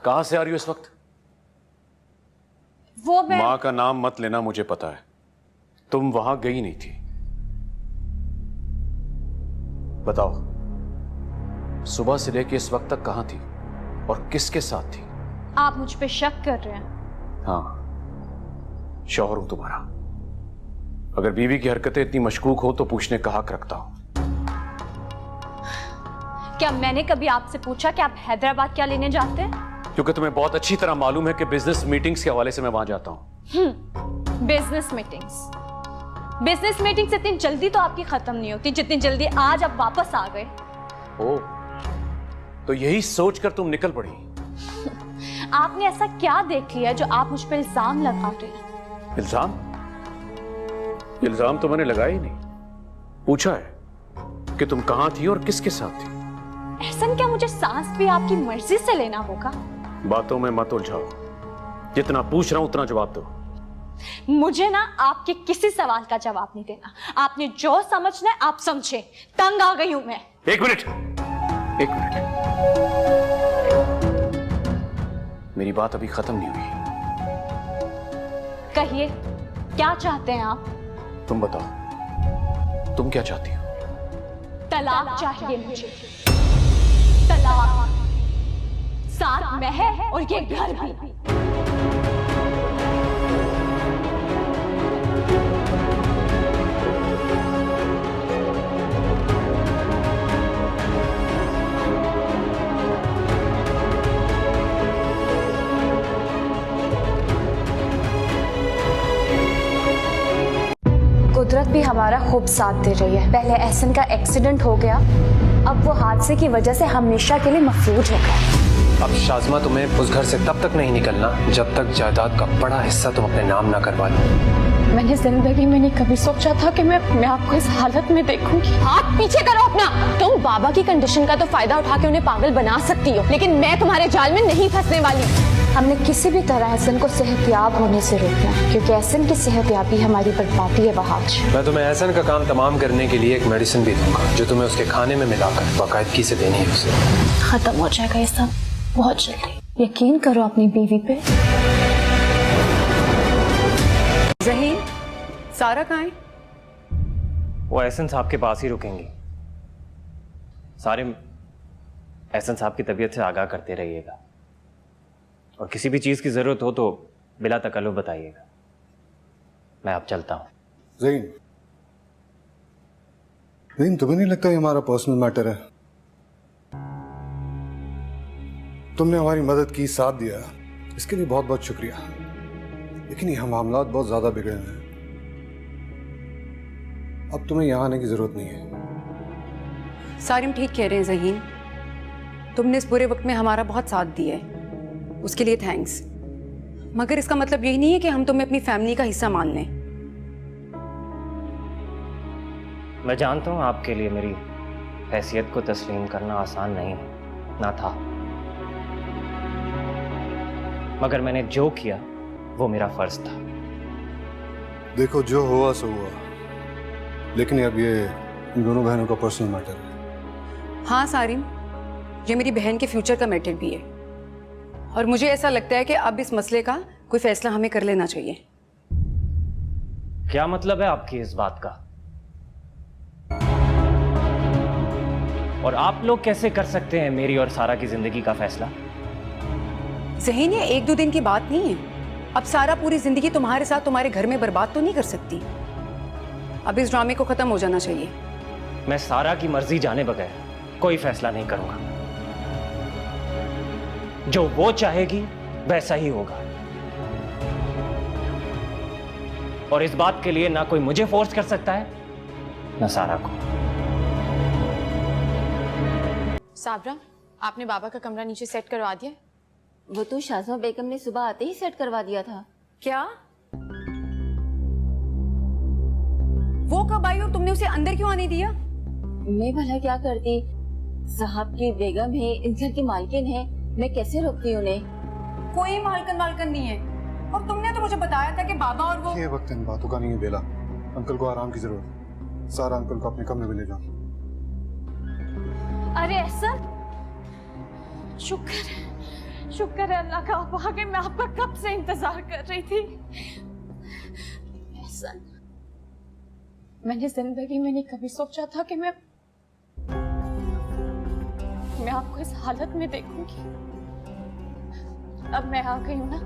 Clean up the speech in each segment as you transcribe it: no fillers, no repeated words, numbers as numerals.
कहां से आ रही हो इस वक्त? वो मैं मां का नाम मत लेना, मुझे पता है तुम वहां गई नहीं थी। बताओ, सुबह से लेकर इस वक्त तक कहां थी और किसके साथ थी? आप मुझ पे शक कर रहे हैं? हाँ, शौहर हूं तुम्हारा। अगर बीवी की हरकतें इतनी मशकूक हो तो पूछने का हक रखता हूं। क्या मैंने कभी आपसे पूछा कि आप हैदराबाद क्या लेने जाते हैं? क्योंकि तुम्हें बहुत अच्छी तरह मालूम है कि बिजनेस मीटिंग्स के हवाले से मैं वहां जाता हूं। बिजनेस मीटिंग्स इतनी जल्दी तो आपकी खत्म नहीं होती जितनी जल्दी आज आप वापस आ गए। ओह, तो यही सोचकर तुम निकल पड़ी। आपने ऐसा क्या देख लिया जो आप मुझ पर इल्जाम लगा रहे हैं? इल्जाम? इल्जाम तो मैंने लगाया ही नहीं। पूछा है कि तुम कहां थी और किसके साथ थी। एहसन, क्या मुझे सांस भी आपकी मर्जी से लेना होगा? बातों में मत उलझाओ, जितना पूछ रहा हूं उतना जवाब दो। मुझे ना आपके किसी सवाल का जवाब नहीं देना। आपने जो समझना है आप समझे। तंग आ गई हूं मैं। एक मिनट, एक मिनट, मेरी बात अभी खत्म नहीं हुई। कहिए, क्या चाहते हैं आप? तुम बताओ, तुम क्या चाहती हो? तलाक चाहिए मुझे, तलाक, साथ महल और ये घर भी। कुदरत भी हमारा खूब साथ दे रही है। पहले एहसन का एक्सीडेंट हो गया, अब वो हादसे की वजह से हमेशा के लिए मफलूज हो गया। अब शाज़मा तुम्हें उस घर से तब तक नहीं निकलना जब तक जायदाद का बड़ा हिस्सा तुम अपने नाम ना करवा लो। मैंने जिंदगी में नहीं कभी सोचा था कि मैं आपको इस हालत में देखूंगी। हाथ पीछे करो अपना। तुम बाबा की कंडीशन का तो फायदा उठा के उन्हें पागल बना सकती हो, लेकिन मैं तुम्हारे जाल में नहीं फंसने वाली। हमने किसी भी तरह एहसन को सेहतयाब होने से रोकना है, क्योंकि एहसन की सेहतयाबी हमारी बर्बादी है। वहाज, मैं तुम्हें एहसन का काम तमाम करने के लिए एक मेडिसिन भी दूंगा जो तुम्हें उसके खाने में मिलाकर बाकायदगी से देनी है। उसे खत्म हो जाएगा ये सब बहुत जल्दी। यकीन करो अपनी बीवी पे। ज़हीन, सारा कहाँ है? वो एहसन साहब के पास ही रुकेंगी। सारे एहसन साहब की तबीयत से आगाह करते रहिएगा और किसी भी चीज की जरूरत हो तो बिला तकल्लुफ बताइएगा। मैं अब चलता हूँ। ज़हीन, तुम्हें नहीं लगता ये हमारा पर्सनल मैटर है? तुमने हमारी मदद की, साथ दिया, इसके लिए बहुत बहुत शुक्रिया। लेकिन ये मामला बहुत ज्यादा बिगड़े हैं। अब तुम्हें यहाँ आने की जरूरत नहीं है। सारिम ठीक कह रहे हैं ज़हीन, तुमने इस बुरे वक्त में हमारा बहुत साथ दिया है, उसके लिए थैंक्स। मगर इसका मतलब यही नहीं है कि हम तुम्हें अपनी फैमिली का हिस्सा मान लें। मैं जानता हूँ आपके लिए मेरी हैसियत को तस्लीम करना आसान नहीं है, ना था, मगर मैंने जो किया वो मेरा फर्ज था। देखो, जो हुआ सो हुआ, लेकिन अब ये इन दोनों बहनों का पर्सनल मैटर है। हाँ सारिम, ये मेरी बहन के फ्यूचर का मैटर भी है और मुझे ऐसा लगता है कि अब इस मसले का कोई फैसला हमें कर लेना चाहिए। क्या मतलब है आपकी इस बात का? और आप लोग कैसे कर सकते हैं मेरी और सारा की जिंदगी का फैसला? ज़हीन, ये एक दो दिन की बात नहीं है। अब सारा पूरी जिंदगी तुम्हारे साथ तुम्हारे घर में बर्बाद तो नहीं कर सकती। अब इस ड्रामे को खत्म हो जाना चाहिए। मैं सारा की मर्जी जाने बगैर कोई फैसला नहीं करूंगा। जो वो चाहेगी वैसा ही होगा और इस बात के लिए ना कोई मुझे फोर्स कर सकता है ना सारा को। साबरा, आपने बाबा का कमरा नीचे सेट करवा दिया? वो तो शाज़मा बेगम ने सुबह आते ही सेट करवा दिया था। क्या? वो कब आई और तुमने उसे अंदर क्यों आने दिया? मैं भला क्या करती? साहब की बेगम है, इस घर की मालकिन है, मैं कैसे रोकती उन्हें? कोई मालकन नहीं है और तुमने तो मुझे बताया था कि बाबा और वो। ये वक्त इन बातों का नहीं है बेला। अंकल को आराम की जरूरत है। सारा अंकल को अपने कमरे में ले जाओ। अरे एहसन, शुक्र शुक्र है अल्लाह का आप आ गए। मैं आपका कब से इंतजार कर रही थी। एहसन, मैंने जिंदगी में नहीं कभी सोचा था कि मैं आपको इस हालत में देखूंगी। अब मैं आ गई हूं ना,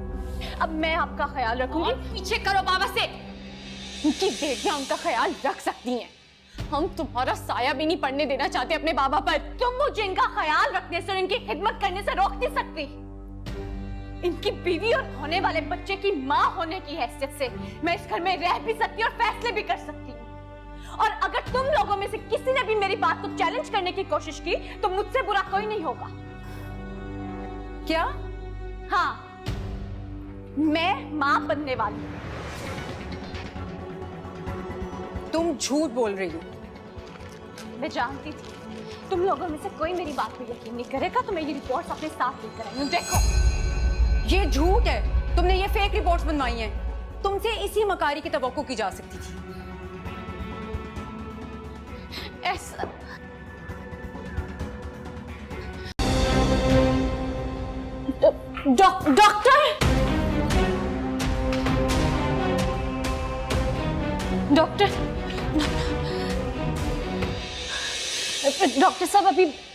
अब मैं आपका ख्याल रखूंगी। पीछे करो बाबा से, उनकी बेटियां उनका ख्याल रख सकती हैं। हम तुम्हारा साया भी नहीं पड़ने देना चाहते अपने बाबा पर। तुम मुझे इनका ख्याल रखने से और इनकी खिदमत करने से रोक नहीं सकती। इनकी बीवी और होने वाले बच्चे की माँ होने की हैसियत से मैं इस घर में रह भी सकती और फैसले भी कर सकती हूँ। और अगर तुम लोगों में से किसी ने भी मेरी बात को चैलेंज करने की कोशिश की तो मुझसे बुरा कोई नहीं होगा। क्या? हाँ, मैं माँ बनने वाली हूँ। तुम झूठ बोल रही हो। मैं जानती थी तुम लोगों में से कोई मेरी बात पे यकीन नहीं करेगा, तो मैं ये रिपोर्ट्स अपने साथ लेकर आई हूँ। देखो, ये झूठ है। तुमने ये फेक रिपोर्ट्स बनवाई हैं। तुमसे इसी मकारी की तवक्को की जा सकती थी। ऐसा डॉक्टर साहब,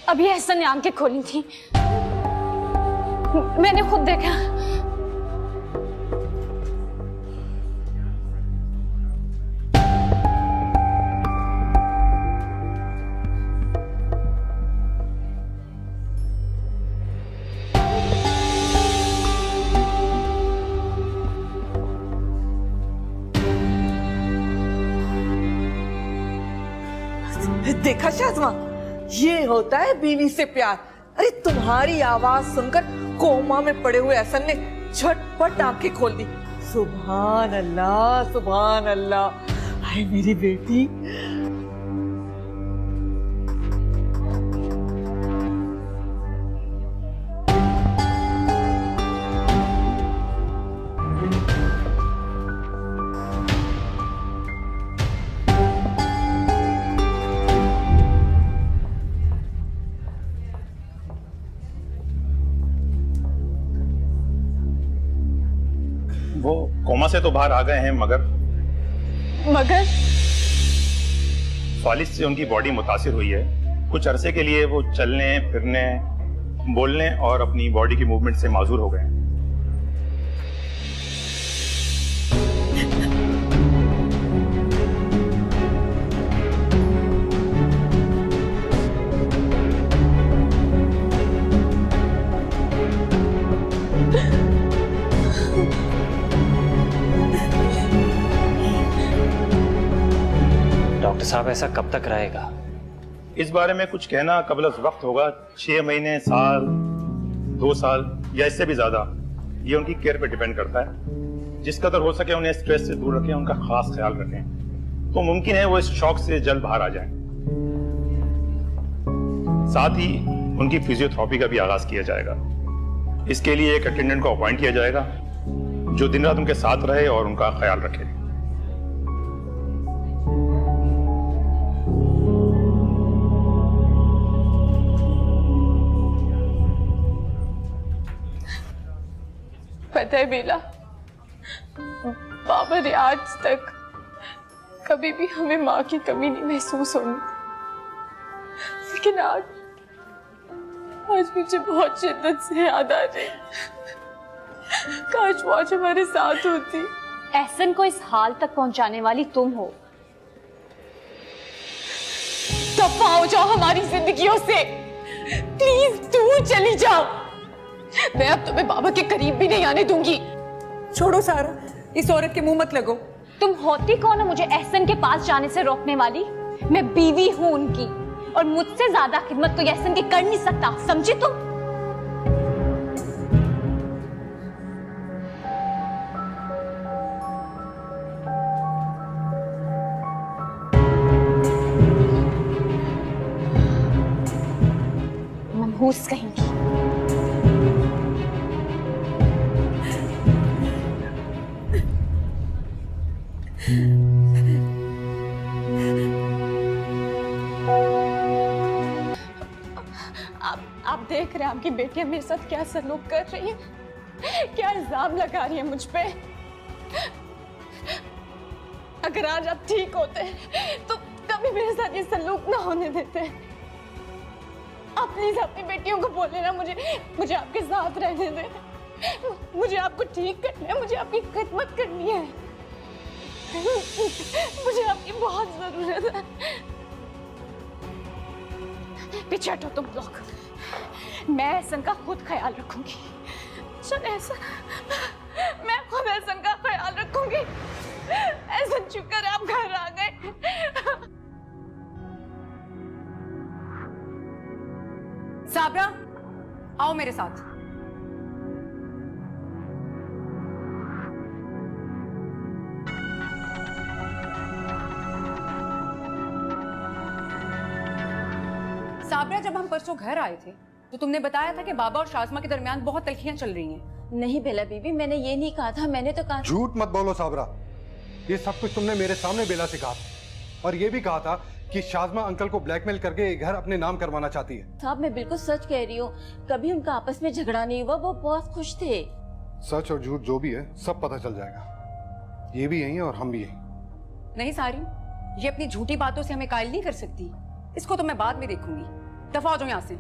अभी एहसन ने आंखें खोली थी, मैंने खुद देखा। देखा शाज़मा, ये होता है बीवी से प्यार। अरे तुम्हारी आवाज सुनकर कोमा में पड़े हुए एहसन ने झटपट आंखें खोल दी। सुभान अल्लाह, सुभान अल्लाह। हाय मेरी बेटी। वो कोमा से तो बाहर आ गए हैं, मगर फालिज से उनकी बॉडी मुतासिर हुई है। कुछ अरसे के लिए वो चलने फिरने, बोलने और अपनी बॉडी की मूवमेंट से माजूर हो गए हैं। डॉक्टर साहब, ऐसा कब तक रहेगा? इस बारे में कुछ कहना कबल वक्त होगा। 6 महीने, साल, 2 साल या इससे भी ज्यादा, ये उनकी केयर पे डिपेंड करता है। जिस कदर हो सके उन्हें स्ट्रेस से दूर रखें, उनका खास ख्याल रखें, तो मुमकिन है वो इस शॉक से जल्द बाहर आ जाएं। साथ ही उनकी फिजियोथेरेपी का भी आगाज किया जाएगा। इसके लिए एक अटेंडेंट को अपॉइंट किया जाएगा जो दिन रात उनके साथ रहे और उनका ख्याल रखे। पता है बेला, बाबा ने आज तक कभी भी हमें माँ की कमी नहीं महसूस होनी, लेकिन आज मुझे बहुत शिद्दत से याद आ रही। काश वो आज हमारे साथ होती। एहसन को इस हाल तक पहुंचाने वाली तुम हो। दफा हो जाओ हमारी जिंदगियों से, प्लीज दूर चली जाओ। मैं अब तुम्हें बाबा के करीब भी नहीं आने दूंगी। छोड़ो सारा, इस औरत के मुंह मत लगो। तुम होती कौन हो मुझे एहसन के पास जाने से रोकने वाली? मैं बीवी हूं उनकी, और मुझसे ज्यादा खिदमत कोई एहसन की कर नहीं सकता, समझी तुम? मनहूस कहेंगी। आप देख रहे आपकी बेटियां मेरे साथ क्या सलूक कर रही है, क्या इल्जाम लगा रही है मुझ पे। अगर आज आप ठीक होते तो कभी मेरे साथ ये सलूक ना होने देते। आप प्लीज अपनी बेटियों को बोले ना मुझे आपके साथ रहने दे। मुझे आपको ठीक करना है, मुझे आपकी खिदमत करनी है, मुझे आपकी बहुत जरूरत है। पीछे हटो तुम लोग, मैं एहसन का खुद ख्याल रखूंगी। चल एहसन, मैं खुद एहसन का ख्याल रखूंगी। एहसन शुक्र है आप घर आ गए। साबरा, आओ मेरे साथ। साबरा, जब हम परसों घर आए थे तो तुमने बताया था कि बाबा और शाज़मा के दरमियान बहुत तलखियां चल रही हैं। नहीं बेला बीबी, मैंने ये नहीं कहा था। मैंने तो कहा झूठ मत बोलो साबरा, ये सब कुछ तुमने मेरे सामने बेला से कहा था, और ये भी कहा था कि शाज़मा अंकल को ब्लैकमेल करके ये घर अपने नाम करवाना चाहती है। साहब मैं बिल्कुल सच कह रही हूँ, कभी उनका आपस में झगड़ा नहीं हुआ, वो बहुत खुश थे। सच और झूठ जो भी है सब पता चल जाएगा। ये भी यही है और हम भी यही। नहीं सारी, ये अपनी झूठी बातों से हमें कायल नहीं कर सकती। इसको तो मैं बाद में देखूंगी। दफा हो जाओ यहाँ से।